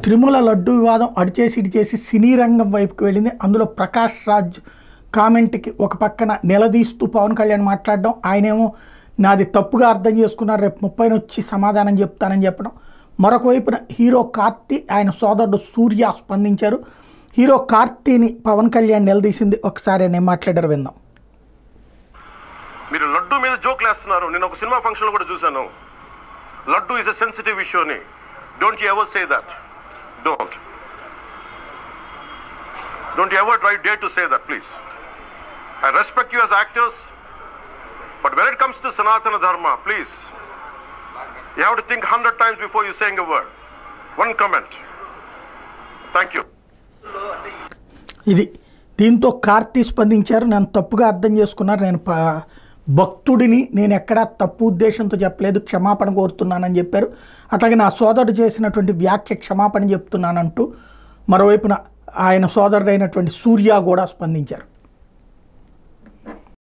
తిరుమల లడ్డు వివాదం అడిచేసి ఇడిచేసి సినీ రంగం వైపుకి వెళ్ళింది. అందులో ప్రకాష్ రాజ్ కామెంట్కి ఒక పక్కన నిలదీస్తూ పవన్ కళ్యాణ్ మాట్లాడడం, ఆయనేమో నాది తప్పుగా అర్థం చేసుకున్నారు, రేపు 30న వచ్చి సమాధానం చెప్తానని చెప్పడం. మరొక వైపున హీరో కార్తీ ఆయన సోదరుడు సూర్య స్పందించారు. హీరో కార్తీని పవన్ కళ్యాణ్ నిలదీసింది ఒకసారి నేను మాట్లాడారు, విందాం. మీరు లడ్డు మీద జోక్లు వేస్తున్నారు. నేను ఒక సినిమా ఫంక్షన్లో కూడా చూశాను. Laddu is a sensitive issue అని. Don't you ever say that. Don't you ever dare to say that, please. I respect you as actors, but when it comes to Sanatana Dharma, please, you have to think 100 times before you saying a word. One comment. Thank you. ఇది దీంతో కార్తీ స్పందించారు. నేను తప్పుగా అర్థం చేసుకున్నారు, నేను భక్తుడిని, నేను ఎక్కడా తప్పు ఉద్దేశంతో చెప్పలేదు, క్షమాపణ కోరుతున్నానని చెప్పారు. అట్లాగే నా సోదరుడు చేసినటువంటి వ్యాఖ్య క్షమాపణ చెప్తున్నానంటూ మరోవైపున ఆయన సోదరుడైనటువంటి సూర్య కూడా స్పందించారు.